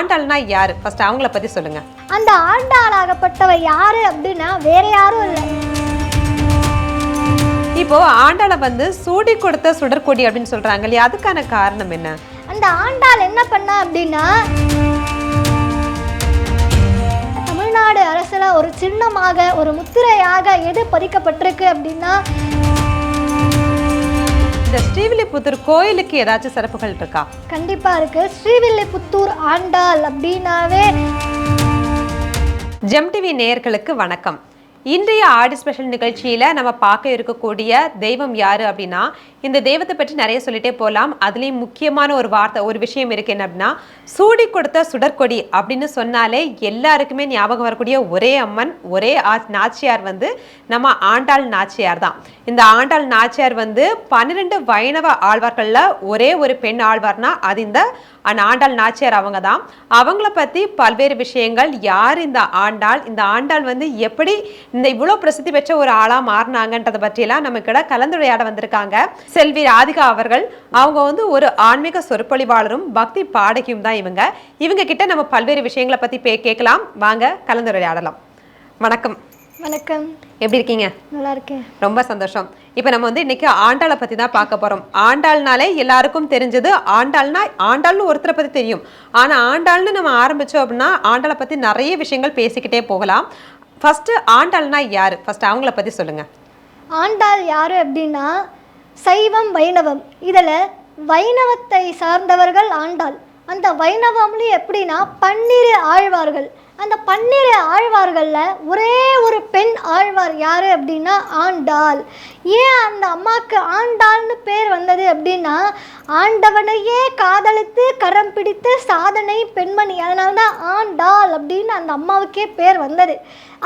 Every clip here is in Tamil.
ஆண்டாள்னா யாரு? ஃபர்ஸ்ட் அவங்கள பத்தி சொல்லுங்க. அந்த ஆண்டாளாகப்பட்டவ யாரு அப்படின்னா வேற யாரும் இல்லை. இப்போ ஆண்டாளை வந்து சூடி கொடுத்த சுடற்கொடி அப்படின்னு சொல்றாங்க இல்லையா, அதுக்கான காரணம் என்ன? அந்த ஆண்டாள் என்ன பண்ணா அப்படின்னா தமிழ்நாடு அரசுல ஒரு சின்னமாக ஒரு முத்திரையாக எது பதிக்கப்பட்டிருக்கு அப்படின்னா இந்த ஸ்ரீவில்லிபுத்தூர் கோயிலுக்கு ஏதாச்சும் சிறப்புகள் இருக்கா? கண்டிப்பா இருக்கு. ஸ்ரீவில்லிபுத்தூர் ஆண்டாள் அப்படின்னாவே. ஜெம் டிவி நேயர்களுக்கு வணக்கம். இன்றைய ஆடி ஸ்பெஷல் நிகழ்ச்சியில நம்ம பார்க்க இருக்கக்கூடிய தெய்வம் யாரு அப்படின்னா, இந்த தெய்வத்தை பற்றி நிறைய சொல்லிட்டே போகலாம். அதுலேயும் முக்கியமான ஒரு விஷயம் இருக்கு. என்ன அப்படின்னா, சூடி கொடுத்த சுடற்கொடி அப்படின்னு சொன்னாலே எல்லாருக்குமே ஞாபகம் வரக்கூடிய ஒரே அம்மன், ஒரே நாச்சியார் வந்து நம்ம ஆண்டாள் நாச்சியார் தான். இந்த ஆண்டாள் நாச்சியார் வந்து 12 வைணவ ஆழ்வார்கள்ல ஒரே ஒரு பெண் ஆழ்வார்னா அது இந்த ஆண்டாள் நாச்சியார் அவங்க தான். அவங்கள பத்தி பல்வேறு விஷயங்கள், யார் இந்த ஆண்டாள் வந்து எப்படி இந்த இவ்வளோ பிரசித்தி பெற்ற ஒரு ஆளா மாறினாங்கன்றதை பற்றியெல்லாம் நம்ம கிட்ட கலந்துரையாட வந்திருக்காங்க செல்வி ராதிகா அவர்கள். அவங்க வந்து ஒரு ஆன்மீக சொற்பொழிவாளரும் பக்தி பாடகியும் தான் இவங்க கிட்ட நம்ம பல்வேறு விஷயங்களை பத்தி கேட்கலாம். வாங்க கலந்துரையாடலாம். வணக்கம். வணக்கம். எப்படி இருக்கீங்க? நல்லா இருக்கேன். ரொம்ப சந்தோஷம். இப்போ நம்ம வந்து இன்னைக்கு ஆண்டாளை பத்தி தான் பார்க்க போறோம். ஆண்டாள்னாலே எல்லாருக்கும் தெரிஞ்சது ஆண்டாள்னு ஒருத்தரை பத்தி தெரியும். ஆனா ஆண்டாள்னு நம்ம ஆரம்பிச்சோம் அப்படின்னா ஆண்டாளை பத்தி நிறைய விஷயங்கள் பேசிக்கிட்டே போகலாம். ஃபர்ஸ்ட் ஆண்டாள்னா யாரு? ஃபர்ஸ்ட் அவங்கள பத்தி சொல்லுங்க. ஆண்டாள் யாரு அப்படின்னா சைவம் வைணவம், இதில் வைணவத்தை சார்ந்தவர்கள் ஆண்டாள். அந்த வைணவம்லேயும் எப்படின்னா 12 ஆழ்வார்கள். அந்த 12 ஆழ்வார்களில் ஒரே ஒரு பெண் ஆழ்வார் யார் அப்படின்னா ஆண்டாள். ஏன் அந்த அம்மாவுக்கு ஆண்டாள்னு பேர் வந்தது அப்படின்னா, ஆண்டவனையே காதலித்து கரம் பிடித்து சாதனை பெண்மணி, அதனால தான் ஆண்டாள் அப்படின்னு அந்த அம்மாவுக்கே பேர் வந்தது.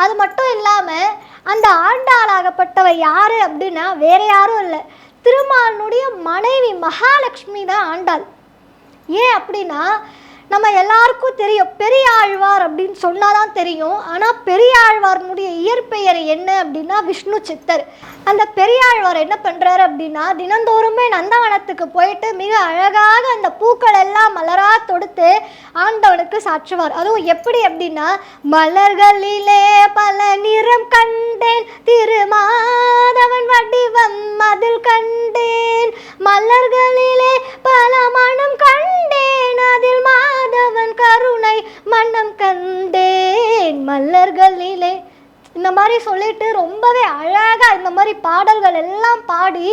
அது மட்டும் இல்லாமல் அந்த ஆண்டாளாகப்பட்டவ யார் அப்படின்னா வேற யாரும் இல்லை, திருமாலனுடைய மனைவி மகாலட்சுமி தான் ஆண்டாள். ஏன் அப்படின்னா நம்ம எல்லாருக்கும் தெரியும், பெரியாழ்வார் அப்படின்னு சொன்னாதான் தெரியும். ஆனால் பெரியாழ்வார்னுடைய இயற்பெயர் என்ன அப்படின்னா விஷ்ணு சித்தர். அந்த பெரியாழ்வார் என்ன பண்ணுறாரு அப்படின்னா, தினந்தோறுமே நந்தவனத்துக்கு போயிட்டு மிக அழகாக அந்த பூக்கள் எல்லாம் மலரா தொடுத்து ஆண்டவனுக்கு சாற்றுவார். அதுவும் எப்படி அப்படின்னா, மலர்களிலே பல நிறம் கண்டேன், திருமாதவன் வடிவம் அதில் கண்டேன், மலர்களிலே பல மனம் கண்டேன், அதில் மாதவன் கருணை மனம் கண்டேன், மலர்களிலே. இந்த மாதிரி சொல்லிட்டு ரொம்பவே அழகாக இந்த மாதிரி பாடல்கள் எல்லாம் பாடி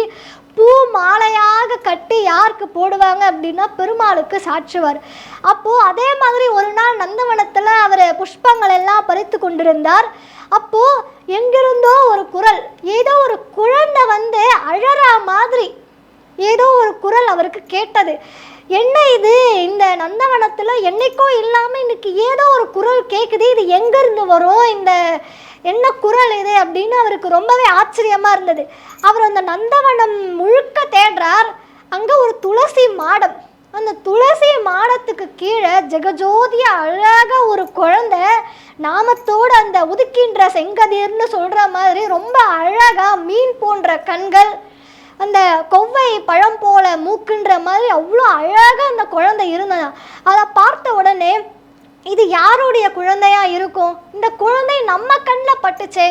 பூ மாலையாக கட்டி யாருக்கு போடுவாங்க அப்படின்னா பெருமாளுக்கு சாற்றுவார். அப்போது அதே மாதிரி ஒரு நாள் நந்தவனத்தில் அவர் புஷ்பங்கள் எல்லாம் பறித்து கொண்டிருந்தார். அப்போது எங்கிருந்தோ ஒரு குரல், ஏதோ ஒரு குழந்தை வந்து அழற மாதிரி ஏதோ ஒரு குரல் அவருக்கு கேட்டது. என்ன இது, இந்த நந்தவனத்தில் என்னைக்கோ இல்லாமல் இன்னைக்கு ஏதோ ஒரு குரல் கேட்குது, இது எங்கேருந்து வரும், இந்த என்ன குரல் இது அப்படின்னு அவருக்கு ரொம்பவே ஆச்சரியமாக இருந்தது. அவர் அந்த நந்தவனம் முழுக்க தேடுறார். அங்கே ஒரு துளசி மாடம், அந்த துளசி மாடத்துக்கு கீழே ஜெகஜோதியா அழகாக ஒரு குழந்தை நாமத்தோடு அந்த உதிக்கின்ற செங்கதிர்னு சொல்கிற மாதிரி ரொம்ப அழகாக மீன் போன்ற கண்கள், அந்த கொவ்வை பழம் போல மூக்குன்ற மாதிரி அவ்வளோ அழகாக அந்த குழந்தை இருந்ததா. அதை பார்த்த உடனே இது யாருடைய குழந்தையா இருக்கும், இந்த குழந்தை நம்ம கண்ணில் பட்டுச்சே,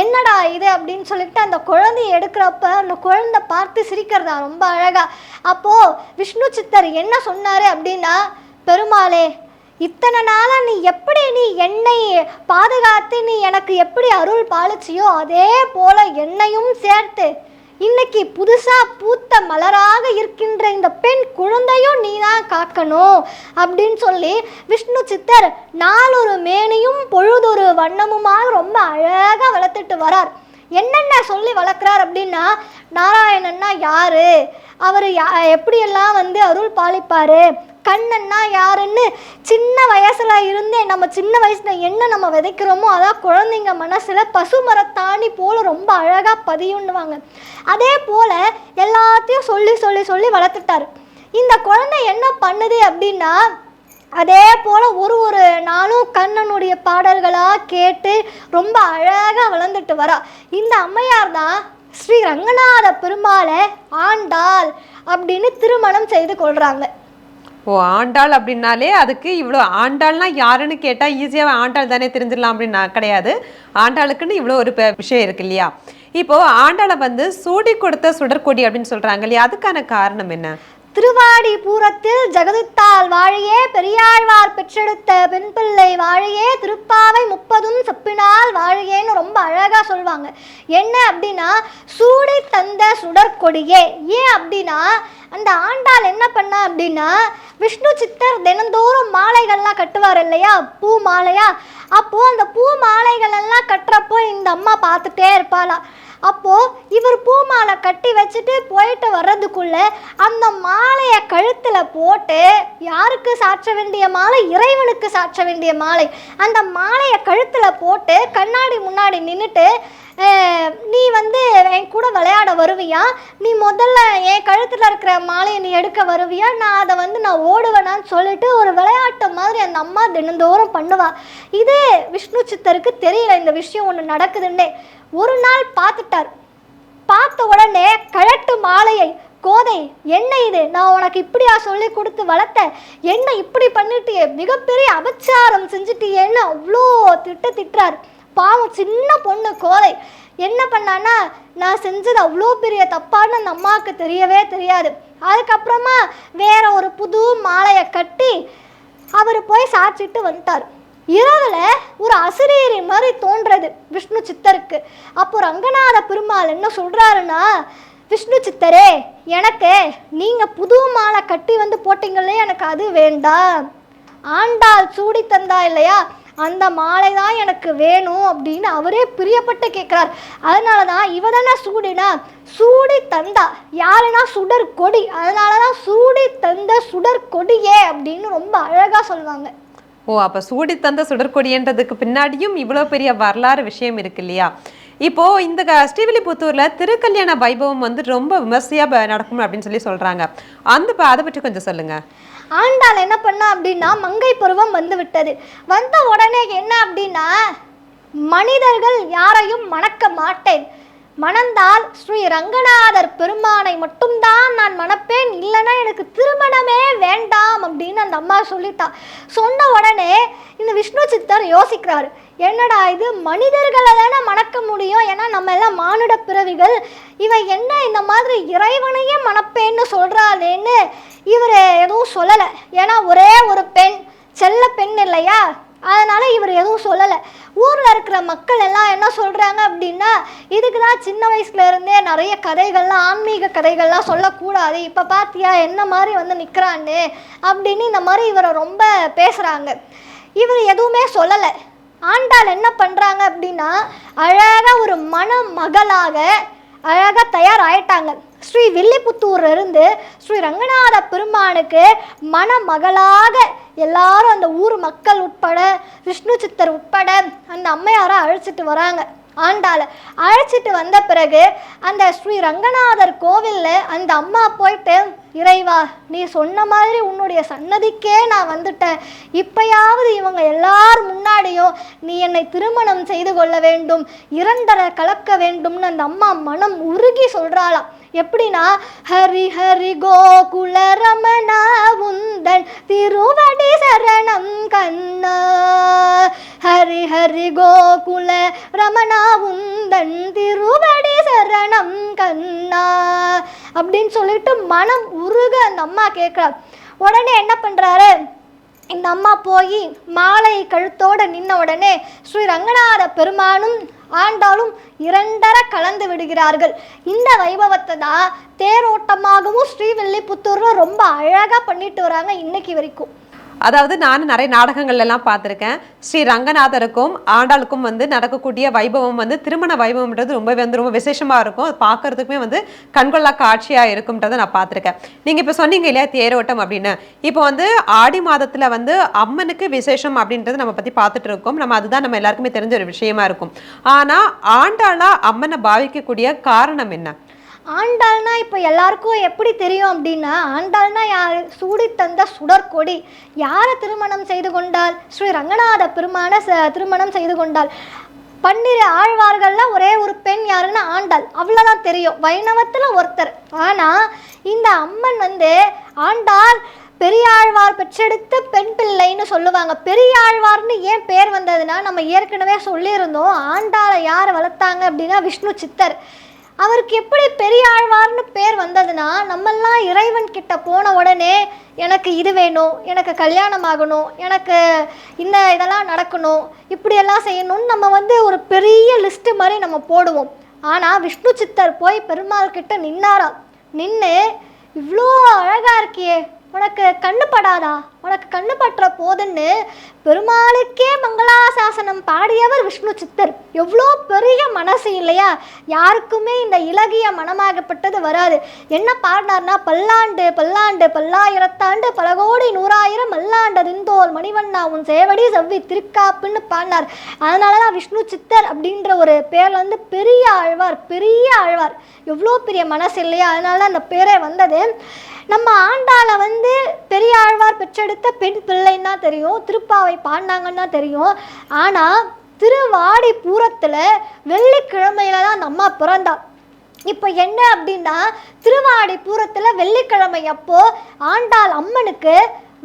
என்னடா இது அப்படின்னு சொல்லிட்டு அந்த குழந்தைய எடுக்கிறப்ப அந்த குழந்தை பார்த்து சிரிக்கிறதா ரொம்ப அழகா. அப்போது விஷ்ணு சித்தர் என்ன சொன்னார் அப்படின்னா, பெருமாளே, இத்தனை நாளாக நீ என்னை பாதுகாத்து நீ எனக்கு எப்படி அருள் பாலிச்சியோ அதே போல என்னையும் சேர்த்து இன்னைக்கு புதுசாக பூத்த மலராக இருக்கின்ற இந்த பெண் குழந்தையும் நீ தான் காக்கணும் அப்படின்னு சொல்லி விஷ்ணு சித்தர் நாளொரு மேனியும் பொழுதொரு வண்ணமுமாக ரொம்ப அழகாக வளர்த்துட்டு வரார். என்னென்ன சொல்லி வளர்க்குறார் அப்படின்னா, நாராயணன்னா யாரு, அவர் எப்படியெல்லாம் வந்து அருள் பாலிப்பார், கண்ணன்னா யாருன்னு சின்ன வயசுல இருந்தே நம்ம சின்ன வயசுல என்ன நம்ம விதைக்கிறோமோ அதான் குழந்தைங்க மனசுல பசுமரத்தாணி போல ரொம்ப அழகா பதியுன்னுவாங்க. அதே போல எல்லாத்தையும் சொல்லி சொல்லி சொல்லி வளர்த்துட்டாரு. இந்த குழந்தை என்ன பண்ணுது அப்படின்னா, அதே போல் ஒரு நாளும் கண்ணனுடைய பாடல்களாக கேட்டு ரொம்ப அழகாக வளர்ந்துட்டு வரா. இந்த அம்மையார் தான் ஸ்ரீ ரங்கநாத பெருமாளை ஆண்டாள் அப்படின்னு திருமணம் செய்து கொள்கிறாங்க. ஓ, ஆண்டாள் அப்படின்னாலே அதுக்கு இவ்வளோ, ஆண்டாள்னா யாருன்னு கேட்டால் ஈஸியாக ஆண்டாள் தானே தெரிஞ்சிடலாம் அப்படின்னு கிடையாது. ஆண்டாளுக்குன்னு இவ்வளோ ஒரு விஷயம் இருக்கு இல்லையா? இப்போ ஆண்டாளை வந்து சூடி கொடுத்த சுடற்கொடி அப்படின்னு சொல்றாங்க இல்லையா, அதுக்கான காரணம் என்ன? திருவாடி பூரத்தில் ஜெகதுத்தாள் வாழையே, பெரியாழ்வார் பெற்றெடுத்த பெண் பிள்ளை வாழையே, திருப்பாவை 30 செப்பினால் வாழையேன்னு ரொம்ப அழகா சொல்லுவாங்க. என்ன அப்படின்னா சூடி தந்த சுடற்கொடியே. ஏன் அப்படின்னா அந்த ஆண்டாள் என்ன பண்ணா அப்படின்னா விஷ்ணு சித்தர் தினந்தோறும் மாலைகள்லாம் கட்டுவார் இல்லையா, பூ மாலையா. அப்போ அந்த பூ மாலைகள் எல்லாம் கட்டுறப்போ இந்த அம்மா பார்த்துட்டே இருப்பாளா. அப்போ இவர் பூ மாலை கட்டி வச்சுட்டு போயிட்டு வர்றதுக்குள்ள அந்த மாலையை கழுத்துல போட்டு, யாருக்கு சாற்ற வேண்டிய மாலை, இறைவனுக்கு சாற்ற வேண்டிய மாலை, அந்த மாலையை கழுத்துல போட்டு கண்ணாடி முன்னாடி நின்றுட்டு, நீ வந்து என் கூட விளையாட வருவியா, நீ முதல்ல என் கழுத்தில் இருக்கிற மாலையை நீ எடுக்க வருவியா, நான் அதை வந்து நான் ஓடுவேனான்னு சொல்லிட்டு ஒரு விளையாட்டு மாதிரி அந்த அம்மா தினந்தோறும் பண்ணுவா. இது விஷ்ணு சித்தருக்கு தெரியல இந்த விஷயம் ஒன்று நடக்குதுன்னே. ஒரு நாள் பார்த்துட்டார். பார்த்த உடனே கழட்டு மாலையை, கோதை என்ன இது, நான் உனக்கு இப்படியா சொல்லி கொடுத்து வளர்த்த, என்ன இப்படி பண்ணிட்டியே, மிகப்பெரிய அபச்சாரம் செஞ்சுட்டியேன்னு அவ்வளோ திட்டுறார். பாவம் சின்ன பொண்ணு கோதை என்ன பண்ணான்னா, நான் செஞ்சது அவ்வளோ பெரிய தப்பான்னு அந்த அம்மாவுக்கு தெரியவே தெரியாது. அதுக்கப்புறமா வேற ஒரு புது மாலையை கட்டி அவர் போய் சாச்சிட்டு வந்துட்டார். இரவுல ஒரு அசிரீரி மாதிரி தோன்றது விஷ்ணு சித்தருக்கு. அப்போ ரங்கநாத பெருமாள் என்ன சொல்றாருன்னா, விஷ்ணு சித்தரே, எனக்கு நீங்க புது மாலை கட்டி வந்து போட்டீங்களே, எனக்கு அது வேண்டாம், ஆண்டாள் சூடி தந்தா இல்லையா அந்த மாலை தான் எனக்கு வேணும் அப்படின்னு அவரே பிரியப்பட்டு கேட்குறார். அதனால தான் இவ தானே சூடினா, சூடி தந்தா யாருன்னா சுடர் கொடி, அதனால தான் சூடி தந்த சுடர் கொடியே அப்படின்னு ரொம்ப அழகாக சொல்லுவாங்க. ஓ, அப்போ சூடி தந்த சுடற்கொடின்றதுக்கு பின்னாடியும் இவ்வளோ பெரிய வரலாறு விஷயம் இருக்கு இல்லையா? இப்போ இந்த ஸ்ரீவில்லிபுத்தூர்ல திருக்கல்யாண வைபவம் வந்து ரொம்ப விமர்சையா நடக்கும் அப்படின்னு சொல்றாங்க. அதை பற்றி கொஞ்சம் சொல்லுங்க. ஆண்டாள் என்ன பண்ணா அப்படின்னா மங்கை பருவம் வந்து விட்டது. வந்த உடனே என்ன அப்படின்னா, மனிதர்கள் யாரையும் மணக்க மாட்டேன், மணந்தால் ஸ்ரீ ரங்கநாதர் பெருமானை மட்டும்தான் நான் மணப்பேன், இல்லைன்னா எனக்கு திருமணமே வேண்டாம் அப்படின்னு அந்த அம்மா சொல்லிட்டா. சொன்ன உடனே இந்த விஷ்ணு சித்தர் யோசிக்கிறாரு, என்னடா இது, மனிதர்களை தானே மணக்க முடியும், ஏன்னா நம்ம எல்லாம் மானுட பிறவிகள், இவன் என்ன இந்த மாதிரி இறைவனையே மணப்பேன்னு சொல்றாளேன்னு இவர் எதுவும் சொல்லலை. ஏன்னா ஒரே ஒரு பெண், செல்ல பெண் இல்லையா, அதனால இவர் எதுவும் சொல்லலை. ஊரில் இருக்கிற மக்கள் எல்லாம் என்ன சொல்கிறாங்க அப்படின்னா, இதுக்கு தான் சின்ன வயசுல இருந்தே நிறைய கதைகள்லாம், ஆன்மீக கதைகள்லாம் சொல்லக்கூடாது, இப்போ பார்த்தியா என்ன மாதிரி வந்து நிற்கிறான்னு அப்படின்னு இந்த மாதிரி இவரை ரொம்ப பேசுகிறாங்க. இவர் எதுவுமே சொல்லலை. ஆண்டாள் என்ன பண்ணுறாங்க அப்படின்னா, அழகாக ஒரு மணமகளாக அழகாக தயாராகிட்டாங்க. ஸ்ரீ வில்லிபுத்தூர்ல இருந்து ஸ்ரீ ரங்கநாத பெருமானுக்கு மணமகளாக எல்லாரும் அந்த ஊர் மக்கள் உட்பட விஷ்ணு சித்தர் உட்பட அந்த அம்மையாரை அழைச்சிட்டு வராங்க. ஆண்டாளை அழைச்சிட்டு வந்த பிறகு அந்த ஸ்ரீ ரங்கநாதர் கோவிலில் அந்த அம்மா போயிட்டு, இறைவா நீ சொன்ன மாதிரி உன்னுடைய சன்னதிக்கே நான் வந்துட்டேன், இப்பயாவது இவங்க எல்லார் முன்னாடியும் நீ என்னை திருமணம் செய்து கொள்ள வேண்டும், இரண்டரை கலக்க வேண்டும்னு அந்த அம்மா மனம் உருகி சொல்கிறாளாம். எப்படின்னா, ஹரி ஹரி கோகுல ரமணா உந்தன் திருவடி சரணம் கண்ணா, ஹரி ஹரி கோகுல ரமணா உந்தன் திருவடி சரணம் கண்ணா அப்படின்னு சொல்லிட்டு மனம் உருக அந்த அம்மா கேட்குறார். உடனே என்ன பண்ணுறாரு, இந்த அம்மா போய் மாலை கழுத்தோடு நின்ன உடனே ஸ்ரீ ரங்கநாத பெருமானும் ஆண்டாலும் இரண்டரை கலந்து விடுகிறார்கள். இந்த வைபவத்தை தான் தேரோட்டமாகவும் ஸ்ரீவில்லிபுத்தூர்ல ரொம்ப அழகாக பண்ணிட்டு வராங்க இன்னைக்கு வரைக்கும். அதாவது நானும் நிறைய நாடகங்கள்ல எல்லாம் பார்த்துருக்கேன். ஸ்ரீ ரங்கநாதருக்கும் ஆண்டாளுக்கும் வந்து நடக்கக்கூடிய வைபவம் வந்து திருமண வைபவம்ன்றது ரொம்பவே வந்து ரொம்ப விசேஷமா இருக்கும். அது பார்க்கறதுக்குமே வந்து கண்கொள்ளா காட்சியா இருக்கும்ன்றதை நான் பார்த்துருக்கேன். நீங்க இப்போ சொன்னீங்க இல்லையா தேரோட்டம் அப்படின்னு, இப்போ வந்து ஆடி மாதத்துல வந்து அம்மனுக்கு விசேஷம் அப்படின்றது நம்ம பத்தி பார்த்துட்டு இருக்கோம். நம்ம அதுதான் நம்ம எல்லாருக்குமே தெரிஞ்ச ஒரு விஷயமா இருக்கும். ஆனா ஆண்டாளா அம்மனை பாவிக்கக்கூடிய காரணம் என்ன? ஆண்டாள்னா இப்போ எல்லாருக்கும் எப்படி தெரியும் அப்படின்னா, ஆண்டாள்னா யார், சூடி தந்த சுடற்கொடி. யாரை திருமணம் செய்து கொண்டாள், ஸ்ரீ ரங்கநாத பெருமான திருமணம் செய்து கொண்டாள். 12 ஆழ்வார்கள்லாம் ஒரே ஒரு பெண் யாருன்னா ஆண்டாள், அவ்வளோதான் தெரியும், வைணவத்தில் ஒருத்தர். ஆனால் இந்த அம்மன் வந்து ஆண்டாள் பெரியாழ்வார் பெற்றெடுத்த பெண் பிள்ளைன்னு சொல்லுவாங்க. பெரியாழ்வார்னு ஏன் பேர் வந்ததுன்னா, நம்ம ஏற்கனவே சொல்லியிருந்தோம், ஆண்டாளை யார் வளர்த்தாங்க அப்படின்னா விஷ்ணு சித்தர். அவருக்கு எப்படி பெரியாழ்வார்னு பேர் வந்ததுன்னா, நம்மெல்லாம் இறைவன் கிட்ட போன உடனே எனக்கு இது வேணும், எனக்கு கல்யாணம் ஆகணும், எனக்கு இதெல்லாம் நடக்கணும், இப்படியெல்லாம் செய்யணும்னு நம்ம ஒரு பெரிய லிஸ்ட்டு மாதிரி நம்ம போடுவோம். ஆனால் விஷ்ணு சித்தர் போய் பெருமாள் கிட்ட நின்னாராம். நின்று, இவ்வளோ அழகாக இருக்கியே, உனக்கு கண்ணு படாதா, உனக்கு கண்ணு பற்ற போதுன்னு பெருமாளுக்கே மங்களாசாசனம் பாடியவர் விஷ்ணு சித்தர். எவ்வளோ பெரிய மனசு இல்லையா? யாருக்குமே இந்த இலகிய மனமாகப்பட்டது வராது. என்ன பாடினார்னா, பல்லாண்டு பல்லாண்டு பல்லாயிரத்தாண்டு பல கோடி நூறாயிரம் மல்லாண்டதிந்தோல் மணிவண்ணா உன் சேவடி செவ்வி திருக்காப்புன்னு பாடினார். அதனால தான் விஷ்ணு சித்தர் அப்படின்ற ஒரு பேர் பெரிய ஆழ்வார், பெரிய ஆழ்வார். எவ்வளோ பெரிய மனசு இல்லையா? அதனால தான் அந்த பேரே வந்தது. நம்ம ஆண்டாளை பெரியாழ்வார் பெற்றெடுத்த பெண் பிள்ளைன்னா தெரியும், திருப்பாவை பாடினாங்கன்னா தெரியும். ஆனால் திருவாடி பூரத்தில் வெள்ளிக்கிழமையில தான் அந்த அம்மா பிறந்தா. இப்போ என்ன அப்படின்னா, திருவாடி பூரத்தில் வெள்ளிக்கிழமை அப்போ ஆண்டாள் அம்மனுக்கு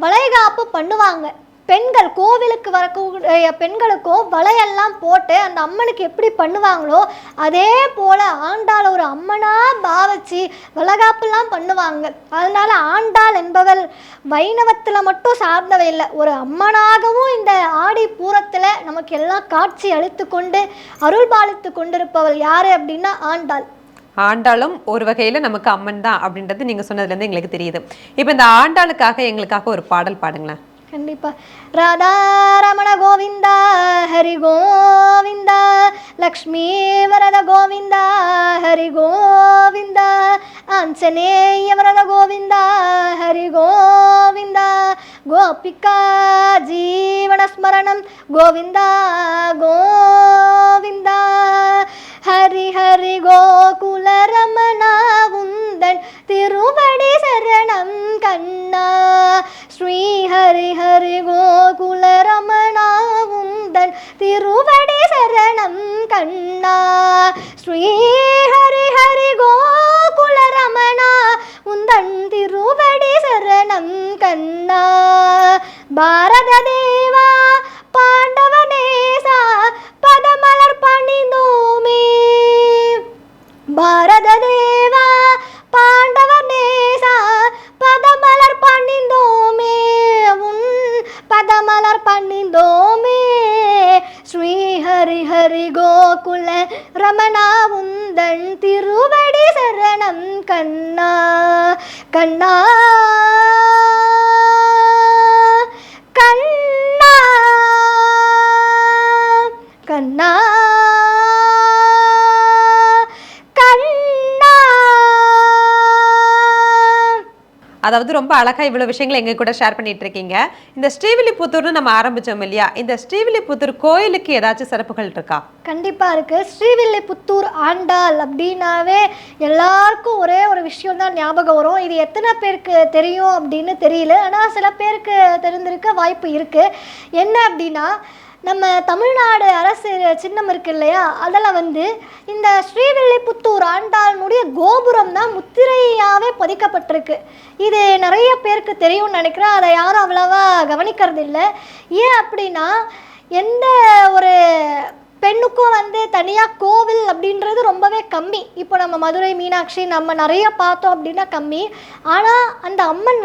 வளைகாப்பு பண்ணுவாங்க. பெண்கள் கோவிலுக்கு வரக்கூடிய பெண்களுக்கும் வளையெல்லாம் போட்டு அந்த அம்மனுக்கு எப்படி பண்ணுவாங்களோ அதே போல் ஆண்டாள் ஒரு அம்மனாக பாவிச்சு வளைகாப்புலாம் பண்ணுவாங்க. அதனால ஆண்டாள் என்பவள் வைணவத்தில் மட்டும் சார்ந்தவை இல்லை, ஒரு அம்மனாகவும் இந்த ஆடி பூரத்தில் நமக்கு எல்லாம் காட்சி அளித்து கொண்டு அருள் பாலித்து கொண்டிருப்பவள் யார் அப்படின்னா ஆண்டாள். ஆண்டாளும் ஒரு வகையில் நமக்கு அம்மன் தான் அப்படின்றது நீங்கள் சொன்னதுலேருந்து எங்களுக்கு தெரியுது. இப்போ இந்த ஆண்டாளுக்காக எங்களுக்காக ஒரு பாடல் பாடுங்களேன். கண்டிப்பா. ராதா ரமண கோவிந்தா ஹரி கோவிந்தா, லக்ஷ்மீ வரத கோவிந்தா ஹரி கோவிந்தா, ஆஞ்சநேய வரத கோவிந்தா ஹரி கோவிந்தா, கோபிகா ஜீவன ஸ்மரணம் கோவிந்தா கோவிந்தா, ஹரி ஹரி கோகுல ரமணா உந்தன் திருவடி சரணம் கண்ணா, ஸ்ரீ ஹரி ஹரி கோகுல ரமணா உந்தன் திருவடி சரணம் கண்ணா, ஸ்ரீ ஹரி ஹரி கோகுல ரமணா உந்தன் திருவடி சரணம் கண்ணா, பாரத தேவா பாண்டவனேசா பதமலர் பணிந்தோமே, பாரத தேவா பாண்டவனேசா பதமலர் பணிந்தோமே, உன் பதமலர் பணிந்தோமே, ஸ்ரீ ஹரி ஹரி கோகுல ரமணா உந்தன் திருவடி சரணம் கண்ணா கண்ணா கண்ணா கண்ணா கண்ணா. அதாவது ரொம்ப அழகா இவ்வளவு விஷயங்களை எங்க கூட ஷேர் பண்ணிட்டு இருக்கீங்க. இந்த ஸ்ரீவில்லிபுத்தூர்னு நம்ம ஆரம்பிச்சோம் இல்லையா, இந்த ஸ்ரீவில்லிபுத்தூர் கோயிலுக்கு ஏதாச்சும் சிறப்புகள் இருக்கா? கண்டிப்பா இருக்கு. ஸ்ரீவில்லிபுத்தூர் ஆண்டாள் அப்படின்னாவே எல்லாருக்கும் ஒரே ஒரு விஷயம் தான் ஞாபகம் வரும். இது எத்தனை பேருக்கு தெரியும் அப்படின்னு தெரியல, ஆனால் சில பேருக்கு தெரிந்திருக்க வாய்ப்பு இருக்கு. என்ன அப்படின்னா, நம்ம தமிழ்நாடு அரசு சின்னம் இருக்கு இல்லையா, அதில் இந்த ஸ்ரீவில்லிபுத்தூர் ஆண்டாளுடைய கோபுரம் தான் முத்திரையாகவே பதிக்கப்பட்டிருக்கு. இது நிறைய பேருக்கு தெரியும்னு நினைக்கிறேன், அதை யாரும் அவ்வளவா கவனிக்கிறது இல்லை. ஏன் அப்படின்னா, எந்த ஒரு பெண்ணுக்கும் தனியாக கோவில் அப்படின்றது ரொம்பவே கம்மி. இப்போ நம்ம மதுரை மீனாட்சி நம்ம நிறைய பார்த்தோம் அப்படின்னா கம்மி. ஆனால் அந்த அம்மன்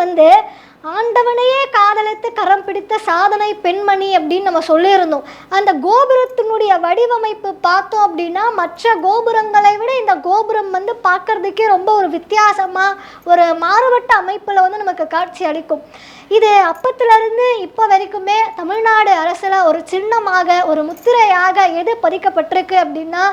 ஆண்டவனையே காதலித்து கரம் பிடித்த சாதனை பெண்மணி அப்படின்னு நம்ம சொல்லியிருந்தோம். அந்த கோபுரத்தினுடைய வடிவமைப்பு பார்த்தோம் அப்படின்னா மற்ற கோபுரங்களை விட இந்த கோபுரம் பார்க்கறதுக்கே ரொம்ப ஒரு வித்தியாசமாக ஒரு மாறுபட்ட அமைப்பில் நமக்கு காட்சி அளிக்கும். இது அப்பத்திலிருந்து இப்போ வரைக்குமே தமிழ்நாடு அரசில் ஒரு சின்னமாக ஒரு முத்திரையாக எது பதிக்கப்பட்டிருக்கு அப்படின்னா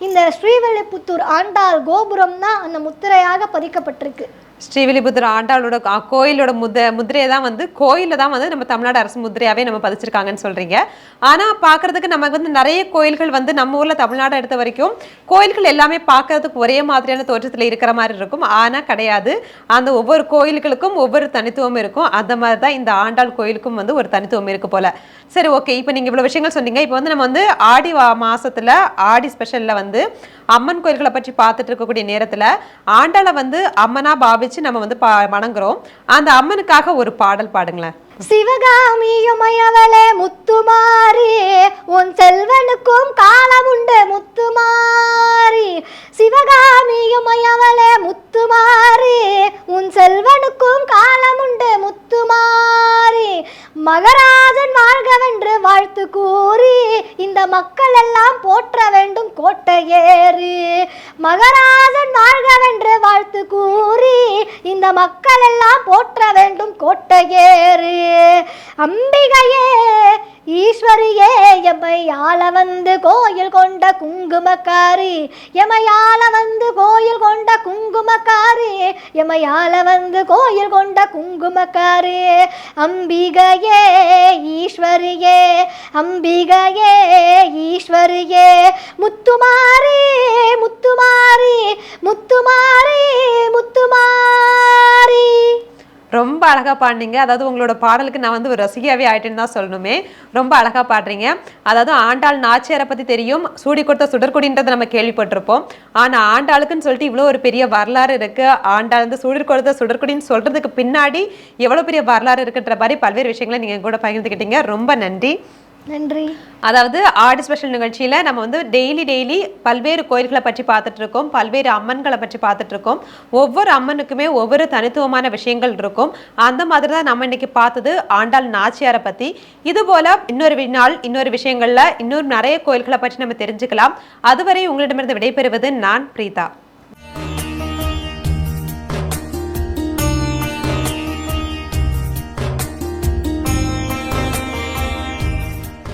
இந்த ஸ்ரீவில்லிபுத்தூர் ஆண்டாள் கோபுரம் தான் அந்த முத்திரையாக பதிக்கப்பட்டிருக்கு. ஸ்ரீவில்லிபுத்தூர் ஆண்டாளோட கோயிலோட முதிரையை தான் கோயிலில் தான் நம்ம தமிழ்நாடு அரசு முதிரையாகவே நம்ம பதிச்சிருக்காங்கன்னு சொல்கிறீங்க. ஆனால் பார்க்குறதுக்கு நமக்கு நிறைய கோயில்கள் நம்ம ஊரில் தமிழ்நாடு எடுத்த வரைக்கும் கோயில்கள் எல்லாமே பார்க்கறதுக்கு ஒரே மாதிரியான தோற்றத்தில் இருக்கிற மாதிரி இருக்கும். ஆனால் கிடையாது, அந்த ஒவ்வொரு கோயில்களுக்கும் ஒவ்வொரு தனித்துவம் இருக்கும். அந்த மாதிரி தான் இந்த ஆண்டாள் கோயிலுக்கும் ஒரு தனித்துவம் இருக்கு போல. சரி, ஓகே. இப்போ நீங்கள் இவ்வளோ விஷயங்கள் சொன்னீங்க. இப்போ நம்ம ஆடி மாதத்தில் ஆடி ஸ்பெஷலில் அம்மன் கோயில்களை பற்றி பார்த்துட்டு இருக்கக்கூடிய நேரத்தில் ஆண்டாளை அம்மனா பாவிச்சு பாவிச்சு நம்ம வந்து வணங்குறோம். அந்த அம்மனுக்காக ஒரு பாடல் பாடுங்களேன். சிவகாமியுமையவளே முத்துமாரி, உன் செல்வனுக்கும் காலம் உண்டு முத்துமாரி. சிவகாமியுமையவளே முத்துமாரி, உன் செல்வனுக்கும் காலம் உண்டு முத்துமாரி. மகராஜன் வாழ்கவென்று வாழ்த்து கூறி இந்த மக்கள் எல்லாம் போற்ற வேண்டும் கோட்டையேறி. மகராஜன் வாழ்கவென்று வாழ்த்து கூறி இந்த மக்கள் எல்லாம் போற்ற வேண்டும் கோட்டையேறி. அம்பிகையே ஈஸ்வரியே எமை ஆள வந்து கோயில் கொண்ட குங்குமக்காரி, எமையாள வந்து கோயில் கொண்ட குங்குமக்காரி, எமையாள வந்து கோயில் கொண்ட குங்குமக்காரி. அம்பிகையே ஈஸ்வரியே, அம்பிகையே ஈஸ்வரியே, முத்துமாரி முத்துமாரி முத்துமாரி முத்துமாரி. ரொம்ப அழகா பாடுனீங்க. அதாவது உங்களோட பாடலுக்கு நான் வந்து ஒரு ரசிகையாவே ஆயிட்டேன்னு தான் சொல்லணுமே. ரொம்ப அழகா பாடுறீங்க. அதாவது ஆண்டாள் நாச்சியாரை பத்தி தெரியும், சூடி கொடுத்த சுடற்கொடின்றதை நம்ம கேள்விப்பட்டிருப்போம். ஆனா ஆண்டாளுக்குன்னு சொல்லிட்டு இவ்வளோ ஒரு பெரிய வரலாறு இருக்கு. ஆண்டாள் வந்து சூடி கொடுத்த சுடற்கொடின்னு சொல்றதுக்கு பின்னாடி எவ்வளவு பெரிய வரலாறு இருக்குன்ற மாதிரி பல்வேறு விஷயங்களை நீங்க கூட பகிர்ந்துக்கிட்டீங்க. ரொம்ப நன்றி. நன்றி. அதாவது ஆடி ஸ்பெஷல் நிகழ்ச்சியில நம்ம வந்து டெய்லி பல்வேறு கோயில்களை பற்றி பார்த்துட்டு இருக்கோம், பல்வேறு அம்மன்களை பற்றி பார்த்துட்டு இருக்கோம். ஒவ்வொரு அம்மனுக்குமே ஒவ்வொரு தனித்துவமான விஷயங்கள் இருக்கும். அந்த மாதிரி தான் நம்ம இன்னைக்கு பார்த்தது ஆண்டாள் நாச்சியாரை பத்தி. இது போல இன்னொரு நாள் இன்னொரு விஷயங்கள்ல இன்னொரு நிறைய கோயில்களை பற்றி நம்ம தெரிஞ்சுக்கலாம். அதுவரை உங்களிடமிருந்து விடைபெறுவது நான் பிரீதா.